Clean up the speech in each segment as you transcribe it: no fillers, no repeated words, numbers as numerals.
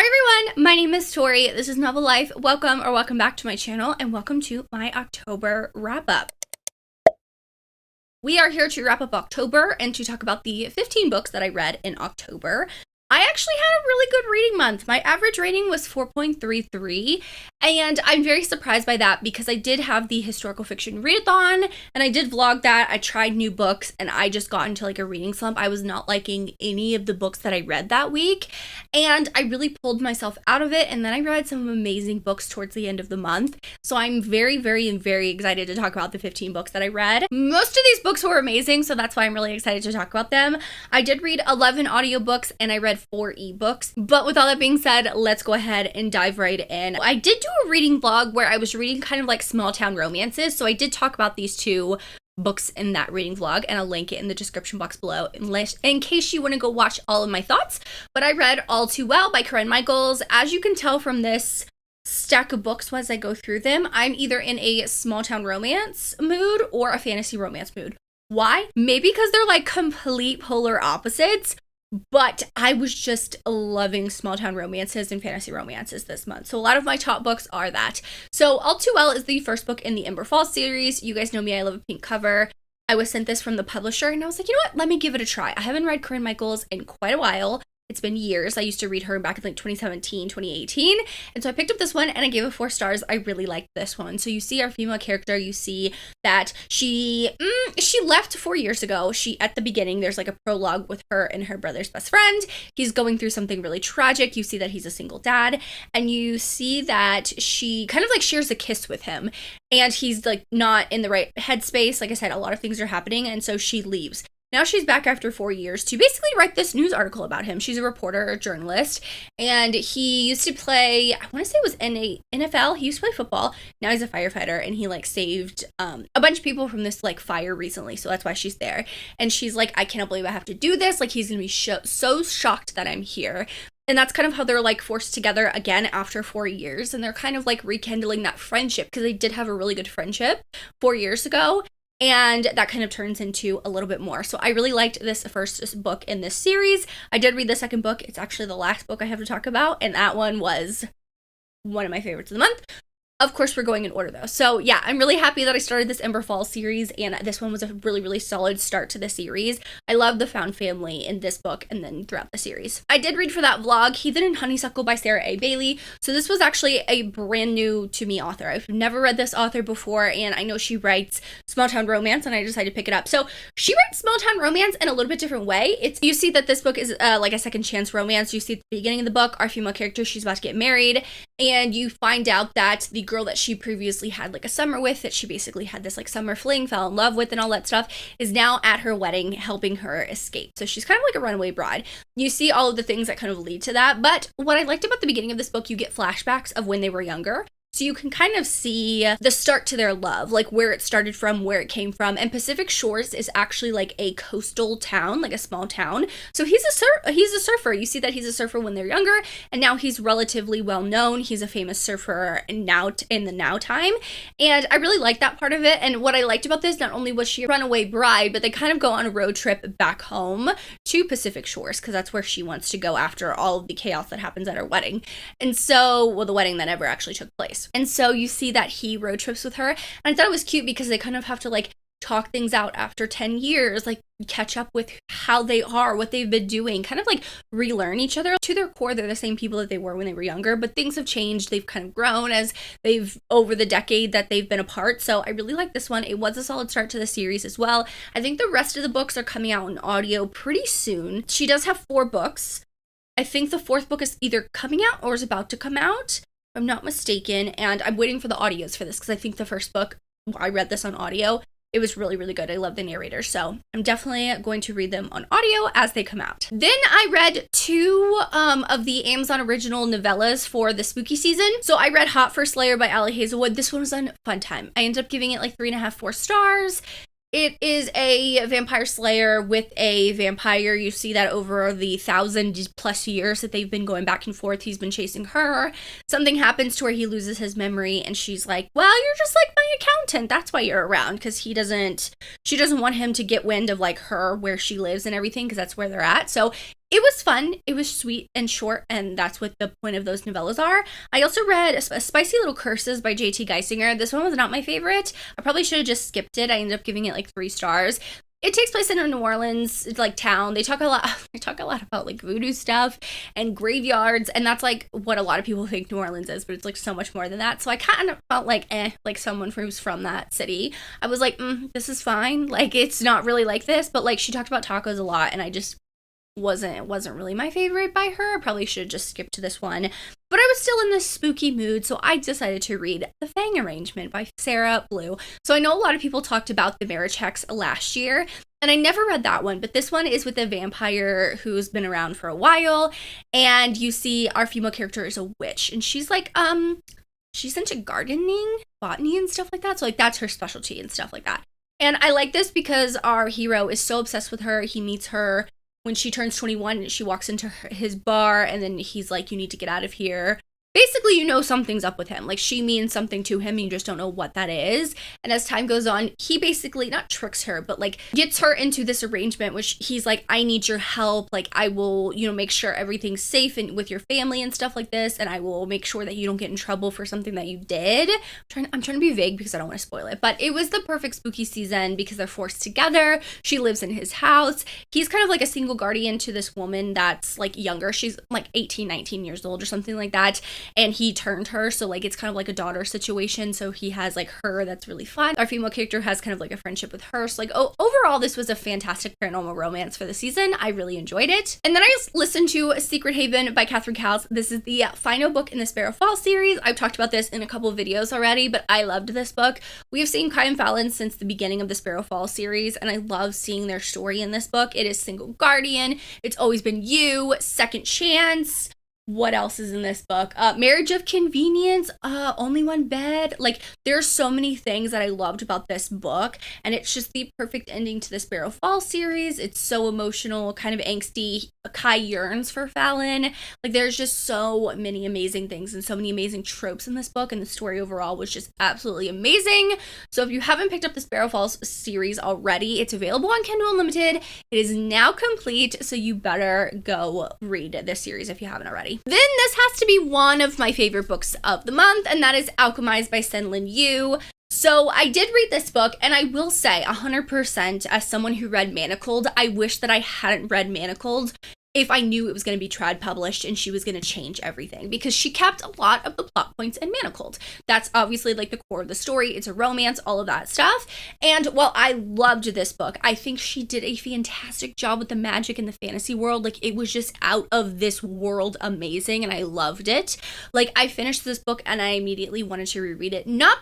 Hi everyone, my name is Tori. This is Novel Life. Welcome back to my channel and welcome to my October wrap-up. We are here to wrap up October and to talk about the 15 books that I read in October. I actually had a really good reading month. My average rating was 4.33, and I'm very surprised by that because I did have the historical fiction readathon, and I did vlog that. I tried new books, and I just got into like a reading slump. I was not liking any of the books that I read that week, and I really pulled myself out of it, and then I read some amazing books towards the end of the month. So I'm very excited to talk about the 15 books that I read. Most of these books were amazing, so that's why I'm really excited to talk about them. I did read 11 audiobooks, and I read 4 ebooks. But with all that being said, let's go ahead and dive right in. I did do a reading vlog where I was reading kind of like small town romances, so I did talk about these 2 books in that reading vlog, and I'll link it in the description box below in case you want to go watch all of my thoughts. But I read All Too Well by Corinne Michaels. As you can tell from this stack of books as I go through them, I'm either in a small town romance mood or a fantasy romance mood. Why? Maybe because they're like complete polar opposites, but I was just loving small town romances and fantasy romances this month. So a lot of my top books are that. So All Too Well is the first book in the Ember Falls series. You guys know me, I love a pink cover. I was sent this from the publisher and I was like, you know what, let me give it a try. I haven't read Corinne Michaels in quite a while. It's been years. I used to read her back in like 2017, 2018. And so I picked up this one and I gave it 4 stars. I really liked this one. So you see our female character, you see that she left 4 years ago. At the beginning, there's like a prologue with her and her brother's best friend. He's going through something really tragic. You see that he's a single dad, and you see that she kind of like shares a kiss with him, and he's like not in the right headspace. Like I said, a lot of things are happening, and so she leaves. Now she's back after 4 years to basically write this news article about him. She's a reporter, a journalist, and he used to play, I want to say it was in a NFL. He used to play football. Now he's a firefighter, and he like saved a bunch of people from this like fire recently. So that's why she's there. And she's like, I cannot believe I have to do this. Like, he's gonna be so shocked that I'm here. And that's kind of how they're like forced together again after 4 years. And they're kind of like rekindling that friendship because they did have a really good friendship 4 years ago. And that kind of turns into a little bit more. So I really liked this first book in this series. I did read the second book. It's actually the last book I have to talk about. And that one was one of my favorites of the month. Of course, we're going in order though. So yeah, I'm really happy that I started this Ember Falls series, and this one was a really solid start to the series. I love the found family in this book and then throughout the series. I did read for that vlog Heathen and Honeysuckle by Sarah A. Bailey. So this was actually a brand new to me author. I've never read this author before, and I know she writes small town romance, and I decided to pick it up. So she writes small town romance in a little bit different way. You see that this book is like a second chance romance. You see at the beginning of the book, our female character, she's about to get married, and you find out that the girl that she previously had like a summer with, that she basically had this like summer fling, fell in love with and all that stuff, is now at her wedding helping her escape. So she's kind of like a runaway bride. You see all of the things that kind of lead to that. But what I liked about the beginning of this book, you get flashbacks of when they were younger. So you can kind of see the start to their love, like where it started from, where it came from. And Pacific Shores is actually like a coastal town, like a small town. So he's a surfer. You see that he's a surfer when they're younger, and now he's relatively well known. He's a famous surfer now in the now time. And I really liked that part of it. And what I liked about this, not only was she a runaway bride, but they kind of go on a road trip back home to Pacific Shores because that's where she wants to go after all of the chaos that happens at her wedding. And so, well, the wedding that never actually took place. And so you see that he road trips with her. And I thought it was cute because they kind of have to like talk things out after 10 years, like catch up with how they are, what they've been doing, kind of like relearn each other. To their core, they're the same people that they were when they were younger, but things have changed. They've kind of grown as they've over the decade that they've been apart. So I really like this one. It was a solid start to the series as well. I think the rest of the books are coming out in audio pretty soon. She does have 4 books. I think the 4th book is either coming out or is about to come out, I'm not mistaken, and I'm waiting for the audios for this because I think the first book, I read this on audio. It was really good. I love the narrator, so I'm definitely going to read them on audio as they come out. Then I read 2 of the Amazon original novellas for the spooky season. So I read Hot for Slayer by Allie Hazelwood. This one was a fun time. I ended up giving it like 3.5, 4 stars. It is a vampire slayer with a vampire. You see that over the 1,000+ years that they've been going back and forth. He's been chasing her. Something happens to where he loses his memory, and she's like, well, you're just like my accountant. That's why you're around, because she doesn't want him to get wind of like her, where she lives and everything, because that's where they're at. So It was fun. It was sweet and short, and that's what the point of those novellas are. I also read a Spicy Little Curses by J.T. Geisinger. This one was not my favorite. I probably should have just skipped it. I ended up giving it like 3 stars. It takes place in a New Orleans like town. They talk a lot. They talk a lot about like voodoo stuff and graveyards, and that's like what a lot of people think New Orleans is, but it's like so much more than that. So I kind of felt like someone who's from that city. I was like, this is fine. Like it's not really like this, but like she talked about tacos a lot, and I just wasn't really my favorite by her. I probably should have just skipped to this one. But I was still in this spooky mood, so I decided to read The Fang Arrangement by Sarah Blue. So I know a lot of people talked about The Marriage Hex last year, and I never read that one, but this one is with a vampire who's been around for a while, and you see our female character is a witch, and she's like, she's into gardening, botany, and stuff like that, so like that's her specialty and stuff like that. And I like this because our hero is so obsessed with her. He meets her when she turns 21 and she walks into his bar, and then he's like, you need to get out of here. Basically, you know something's up with him. Like, she means something to him, and you just don't know what that is. And as time goes on, he basically, not tricks her, but, like, gets her into this arrangement, which he's like, I need your help. Like, I will, make sure everything's safe and with your family and stuff like this, and I will make sure that you don't get in trouble for something that you did. I'm trying to be vague because I don't want to spoil it, but it was the perfect spooky season because they're forced together. She lives in his house. He's kind of like a single guardian to this woman that's, like, younger. She's, like, 18, 19 years old or something like that. And he turned her, so like it's kind of like a daughter situation. So he has like her, that's really fun. Our female character has kind of like a friendship with her. So like overall, this was a fantastic paranormal romance for the season. I really enjoyed it. And then I listened to Secret Haven by Catherine Cowles. This is the final book in the Sparrow Falls series. I've talked about this in a couple of videos already, but I loved this book. We have seen Kai and Fallon since the beginning of the Sparrow Falls series, and I love seeing their story in this book. It is Single Guardian. It's Always Been You, Second Chance. What else is in this book? Marriage of Convenience, Only One Bed. Like, there's so many things that I loved about this book, and it's just the perfect ending to the Sparrow Falls series. It's so emotional, kind of angsty. Kai yearns for Fallon. Like, there's just so many amazing things and so many amazing tropes in this book, and the story overall was just absolutely amazing. So if you haven't picked up the Sparrow Falls series already, it's available on Kindle Unlimited. It is now complete, so you better go read this series if you haven't already. Then this has to be one of my favorite books of the month, and that is Alchemized by Senlin Yu. So I did read this book, and I will say 100% as someone who read Manacled, I wish that I hadn't read Manacled if I knew it was going to be trad published and she was going to change everything, because she kept a lot of the plot points in Manacled. That's obviously like the core of the story. It's a romance, all of that stuff. And while I loved this book, I think she did a fantastic job with the magic in the fantasy world. Like, it was just out of this world amazing, and I loved it. Like, I finished this book and I immediately wanted to reread it. Not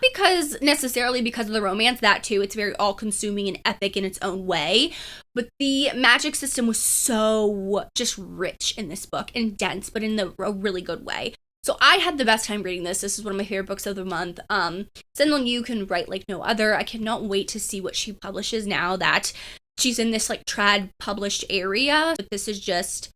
necessarily because of the romance, that too. It's very all-consuming and epic in its own way. But the magic system was so just rich in this book and dense, but in a really good way. So I had the best time reading this. This is one of my favorite books of the month. Senlin Yu can write like no other. I cannot wait to see what she publishes now that she's in this like trad published area. But this is just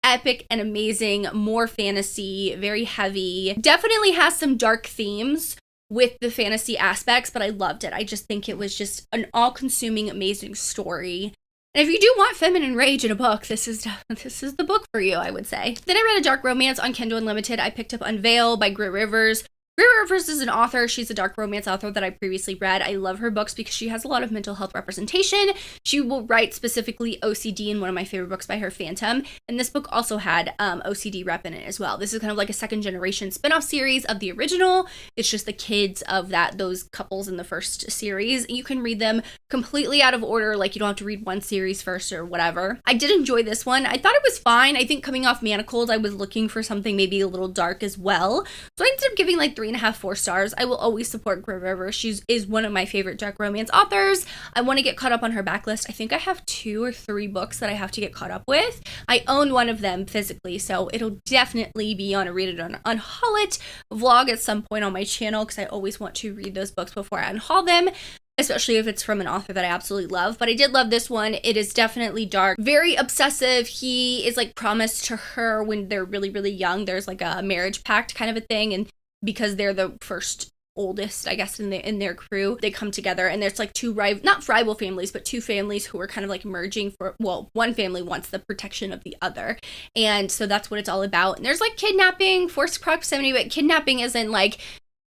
epic and amazing, more fantasy, very heavy. Definitely has some dark themes with the fantasy aspects, but I loved it. I just think it was just an all-consuming, amazing story. And if you do want feminine rage in a book, this is the book for you, I would say. Then I read a dark romance on Kindle Unlimited. I picked up Unveil by Grit Rivers. Grit Rivers is an author. She's a dark romance author that I previously read. I love her books because she has a lot of mental health representation. She will write specifically OCD in one of my favorite books by her, Phantom. And this book also had OCD rep in it as well. This is kind of like a second generation spinoff series of the original. It's just the kids of those couples in the first series. You can read them completely out of order. Like, you don't have to read one series first or whatever. I did enjoy this one. I thought it was fine. I think coming off Manacled, I was looking for something maybe a little dark as well. So I ended up giving like 3.5, 4 stars. I will always support Grit River. She is one of my favorite dark romance authors. I want to get caught up on her backlist. I think I have 2 or 3 books that I have to get caught up with. I own one of them physically, so it'll definitely be on a Read It or Unhaul It vlog at some point on my channel, because I always want to read those books before I unhaul them, especially if it's from an author that I absolutely love. But I did love this one. It is definitely dark, very obsessive. He is like promised to her when they're really, really young. There's like a marriage pact kind of a thing, and because they're the first oldest, I guess, in their crew. They come together, and there's like not rival families, but two families who are kind of like merging for, well, one family wants the protection of the other. And so that's what it's all about. And there's like kidnapping, forced proximity, but kidnapping isn't like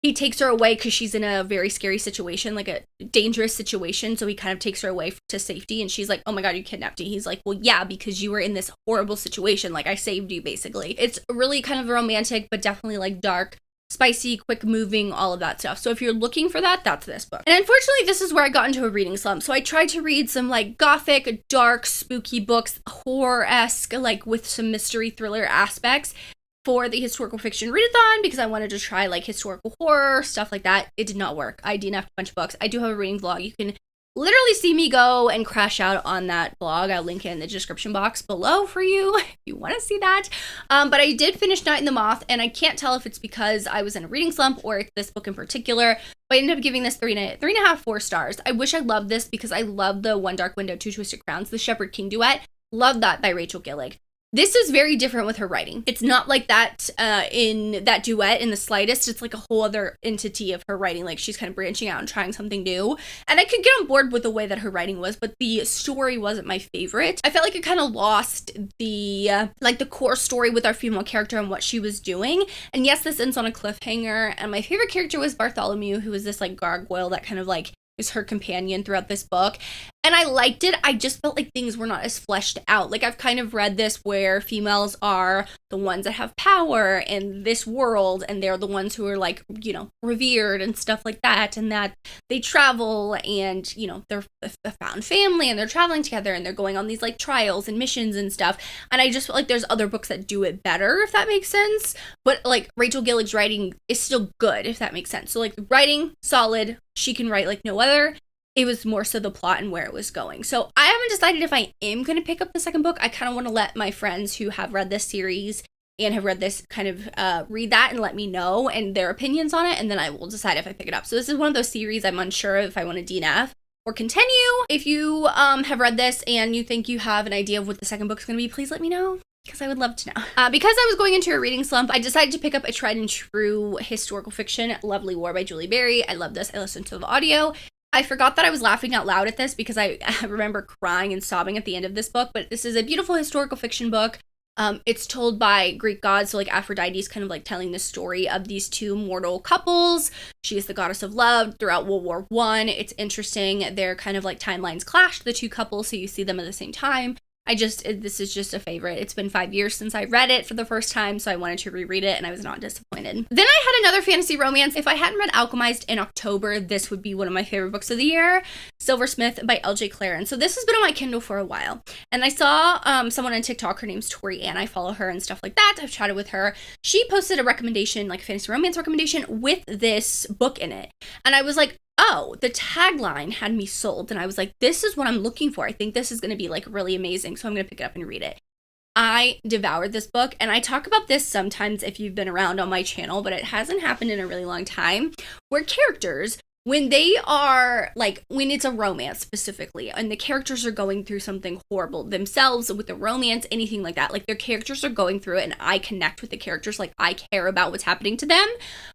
he takes her away because she's in a very scary situation, like a dangerous situation. So he kind of takes her away to safety. And she's like, oh my God, you kidnapped me. He's like, well, yeah, because you were in this horrible situation. Like, I saved you, basically. It's really kind of romantic, but definitely like dark, spicy, quick moving, all of that stuff. So if you're looking for that, that's this book. And unfortunately, this is where I got into a reading slump. So I tried to read some like gothic, dark, spooky books, horror-esque, like with some mystery thriller aspects, for the historical fiction readathon, because I wanted to try like historical horror, stuff like that. It did not work. I DNF'd a bunch of books. I do have a reading vlog. You can literally see me go and crash out on that blog. I'll link it in the description box below for you if you want to see that. But I did finish Night in the Moth, and I can't tell if it's because I was in a reading slump or it's this book in particular, but I ended up giving this 3.5, 4 stars. I wish I loved this because I love the One Dark Window, Two Twisted Crowns, the Shepherd King duet. Love that by Rachel Gillig. This is very different with her writing. It's not like that in that duet in the slightest. It's like a whole other entity of her writing. Like, she's kind of branching out and trying something new. And I could get on board with the way that her writing was, but the story wasn't my favorite. I felt like it kind of lost the core story with our female character and what she was doing. And yes, this ends on a cliffhanger. And my favorite character was Bartholomew, who was this like gargoyle that kind of like is her companion throughout this book. And I liked it. I just felt like things were not as fleshed out. Like, I've kind of read this where females are the ones that have power in this world, and they're the ones who are like, you know, revered and stuff like that, and that they travel and, you know, they're a found family and they're traveling together and they're going on these like trials and missions and stuff. And I just felt like there's other books that do it better, if that makes sense. But like Rachel Gillig's writing is still good, if that makes sense. So like writing, solid. She can write like no other. It was more so the plot and where it was going. So I haven't decided if I am going to pick up the second book. I kind of want to let my friends who have read this series and have read this kind of read that and let me know and their opinions on it. And then I will decide if I pick it up. So this is one of those series I'm unsure if I want to DNF or continue. If you have read this and you think you have an idea of what the second book is going to be, please let me know, because I would love to know. Because I was going into a reading slump, I decided to pick up a tried and true historical fiction, Lovely War by Julie Berry. I love this. I listened to the audio. I forgot that I was laughing out loud at this because I remember crying and sobbing at the end of this book, but this is a beautiful historical fiction book. It's told by Greek gods, so like Aphrodite's kind of like telling the story of these two mortal couples. She is the goddess of love throughout World War I. It's interesting. Their kind of like timelines clash, the two couples, so you see them at the same time. This is just a favorite. It's been 5 years since I read it for the first time, so I wanted to reread it, and I was not disappointed. Then I had another fantasy romance. If I hadn't read Alchemized in October, this would be one of my favorite books of the year, Silversmith by L.J. Claren. So this has been on my Kindle for a while, and I saw someone on TikTok, her name's Tori Ann, I follow her and stuff like that. I've chatted with her. She posted a recommendation, like a fantasy romance recommendation, with this book in it, and I was like, oh, the tagline had me sold. And I was like, this is what I'm looking for. I think this is going to be like really amazing. So I'm going to pick it up and read it. I devoured this book. And I talk about this sometimes if you've been around on my channel, but it hasn't happened in a really long time, where characters, when they are like, when it's a romance specifically, and the characters are going through something horrible themselves with the romance, anything like that, like their characters are going through it and I connect with the characters, like I care about what's happening to them,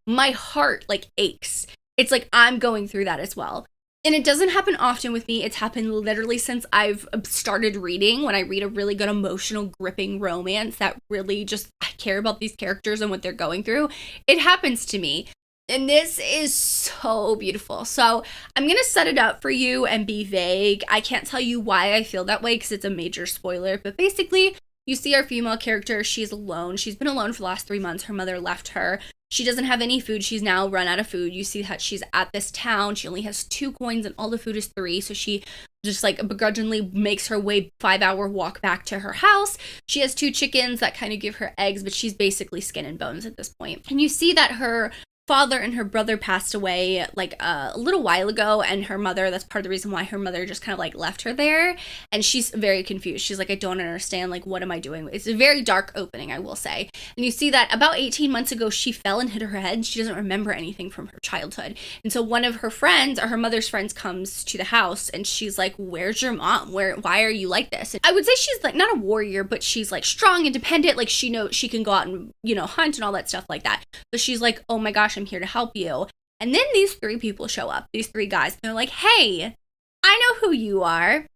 my heart like aches. It's like I'm going through that as well. And it doesn't happen often with me. It's happened literally since I've started reading. When I read a really good, emotional, gripping romance that really just, I care about these characters and what they're going through, it happens to me. And this is so beautiful. So I'm going to set it up for you and be vague. I can't tell you why I feel that way because it's a major spoiler. But basically, you see our female character. She's alone. She's been alone for the last 3 months. Her mother left her. She doesn't have any food. She's now run out of food. You see that she's at this town. She only has 2 coins and all the food is 3. So she just like begrudgingly makes her way 5-hour walk back to her house. She has 2 chickens that kind of give her eggs, but she's basically skin and bones at this point. And you see that her father and her brother passed away like a little while ago, and her mother, that's part of the reason why her mother just kind of like left her there, and she's very confused. She's like, I don't understand, like, what am I doing? It's a very dark opening, I will say. And you see that about 18 months ago she fell and hit her head. She doesn't remember anything from her childhood, and so one of her friends, or her mother's friends, comes to the house and she's like, where's your mom? Why are you like this? And I would say she's like not a warrior, but she's like strong, independent, like she knows she can go out and, you know, hunt and all that stuff like that. So she's like, oh my gosh, I'm here to help you. And then these three people show up, these three guys, and they're like, hey, I know who you are.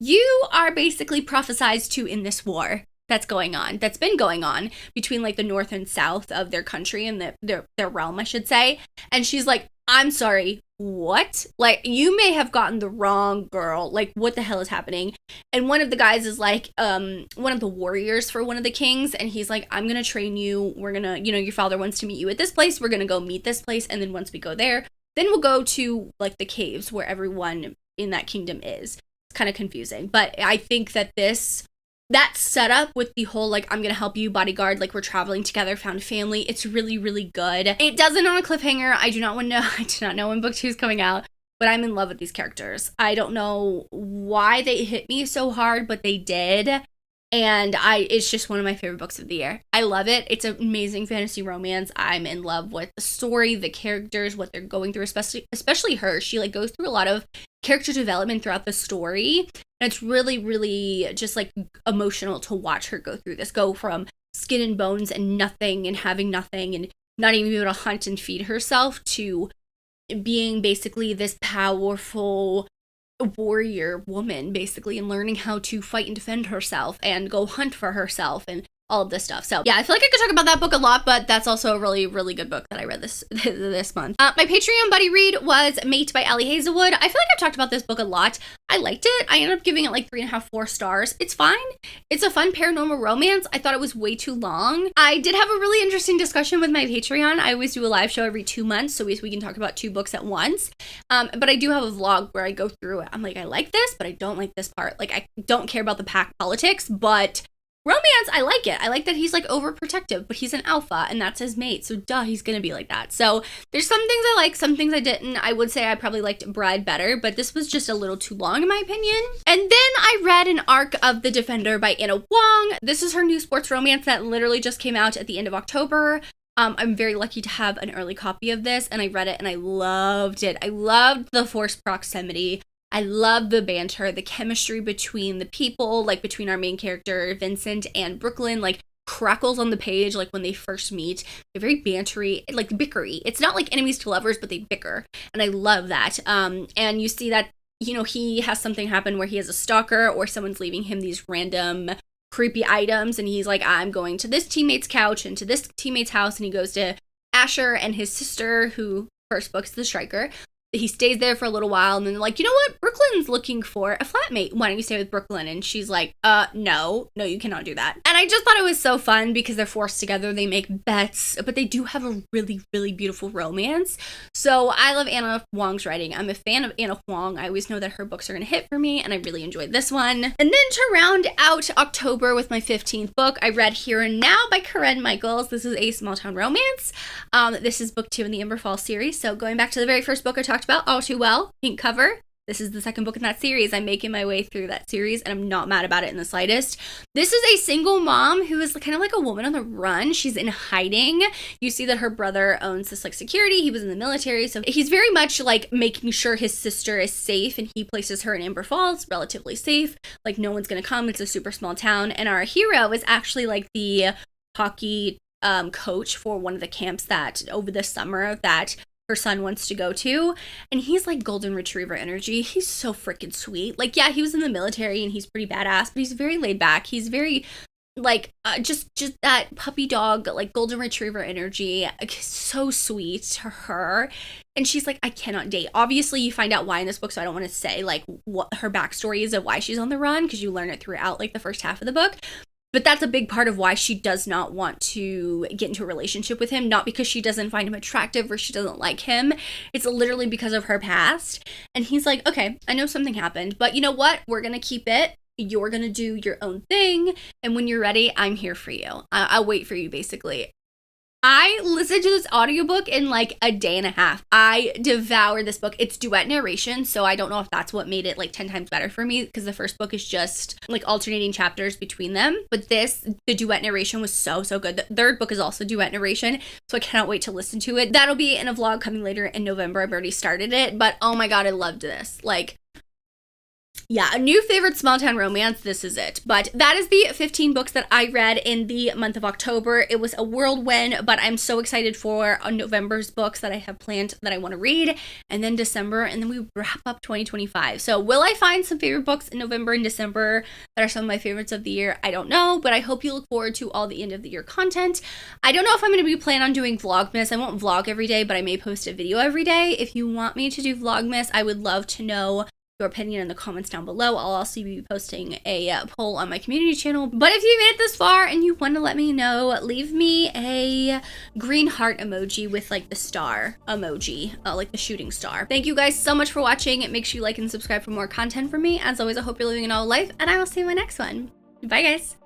You are basically prophesized to in this war that's been going on between like the north and south of their country and their realm, I should say. And she's like, I'm sorry, what? Like, you may have gotten the wrong girl. Like, what the hell is happening? And one of the guys is like, one of the warriors for one of the kings. And he's like, I'm going to train you. We're going to, your father wants to meet you at this place. We're going to go meet this place. And then once we go there, then we'll go to like the caves where everyone in that kingdom is. It's kind of confusing. But I think that that setup with the whole, like, I'm gonna help you bodyguard, like, we're traveling together, found family, it's really, really good. It does end on a cliffhanger. I do not know when book 2 is coming out, but I'm in love with these characters. I don't know why they hit me so hard, but they did. And it's just one of my favorite books of the year. I love it. It's an amazing fantasy romance. I'm in love with the story, the characters, what they're going through, especially her. She like goes through a lot of character development throughout the story. And it's really, really just like emotional to watch her go through this, go from skin and bones and nothing and having nothing and not even able to hunt and feed herself to being basically this powerful warrior woman, basically, and learning how to fight and defend herself and go hunt for herself and all of this stuff. So yeah, I feel like I could talk about that book a lot, but that's also a really, really good book that I read this month. My Patreon buddy read was Mate by Allie Hazelwood. I feel like I've talked about this book a lot. I liked it. I ended up giving it like 3.5, 4 stars. It's fine. It's a fun paranormal romance. I thought it was way too long. I did have a really interesting discussion with my Patreon. I always do a live show every 2 months, so we can talk about 2 books at once. But I do have a vlog where I go through it. I'm like, I like this, but I don't like this part. Like, I don't care about the pack politics, but romance, I like it. I like that he's like overprotective, but he's an alpha and that's his mate. So duh, he's gonna be like that. So there's some things I like, some things I didn't. I would say I probably liked Bride better, but this was just a little too long in my opinion. And then I read An Arc of the Defender by Anna Wong. This is her new sports romance that literally just came out at the end of October. I'm very lucky to have an early copy of this, and I read it and I loved it. I loved the forced proximity. I love the banter, the chemistry between the people, like between our main character, Vincent, and Brooklyn, like crackles on the page, like when they first meet. They're very bantery, like bickery. It's not like enemies to lovers, but they bicker. And I love that. And you see that, he has something happen where he has a stalker or someone's leaving him these random creepy items. And he's like, I'm going to this teammate's couch and to this teammate's house. And he goes to Asher and his sister, who first book's the striker. He stays there for a little while, and then they're like, you know what? Brooklyn's looking for a flatmate. Why don't you stay with Brooklyn? And she's like, no, you cannot do that. And I just thought it was so fun because they're forced together. They make bets, but they do have a really, really beautiful romance. So I love Anna Wong's writing. I'm a fan of Anna Wong. I always know that her books are going to hit for me, and I really enjoyed this one. And then to round out October with my 15th book, I read Here and Now by Karen Michaels. This is a small town romance. This is book 2 in the Ember Falls series. So going back to the very first book I talked about, All Too Well, pink cover. This is the second book in that series. I'm making my way through that series and I'm not mad about it in the slightest. This is a single mom who is kind of like a woman on the run. She's in hiding. You see that her brother owns this like security. He was in the military. So he's very much like making sure his sister is safe, and he places her in Amber Falls, relatively safe. Like no one's going to come. It's a super small town. And our hero is actually like the hockey coach for one of the camps that over the summer that her son wants to go to, and he's like golden retriever energy. He's so freaking sweet. Like, yeah, he was in the military and he's pretty badass, but he's very laid back. He's very like just that puppy dog, like golden retriever energy. So sweet to her. And she's like, I cannot date. Obviously, you find out why in this book, so I don't want to say like what her backstory is of why she's on the run, because you learn it throughout like the first half of the book. But that's a big part of why she does not want to get into a relationship with him. Not because she doesn't find him attractive or she doesn't like him. It's literally because of her past. And he's like, okay, I know something happened, but you know what? We're going to keep it. You're going to do your own thing. And when you're ready, I'm here for you. I'll wait for you, basically. I listened to this audiobook in like a day and a half. I devoured this book. It's duet narration, so I don't know if that's what made it like 10 times better for me, because the first book is just like alternating chapters between them. But the duet narration was so good. The third book is also duet narration, so I cannot wait to listen to it. That'll be in a vlog coming later in November. I've already started it, but oh my god, I loved this. Like, Yeah, a new favorite small town romance, this is it. But that is the 15 books that I read in the month of October. It was a whirlwind, but I'm so excited for November's books that I have planned that I want to read, and then December, and then we wrap up 2025. So will I find some favorite books in November and December that are some of my favorites of the year? I don't know, but I hope you look forward to all the end of the year content. I don't know if I'm going to be planning on doing Vlogmas. I won't vlog every day, but I may post a video every day. If you want me to do Vlogmas, I would love to know your opinion in the comments down below. I'll also be posting a poll on my community channel. But if you made it this far and you want to let me know, leave me a green heart emoji with like the star emoji, like the shooting star. Thank you guys so much for watching. Make sure you like and subscribe for more content from me. As always, I hope you're living an all life, and I will see you in my next one. Bye guys.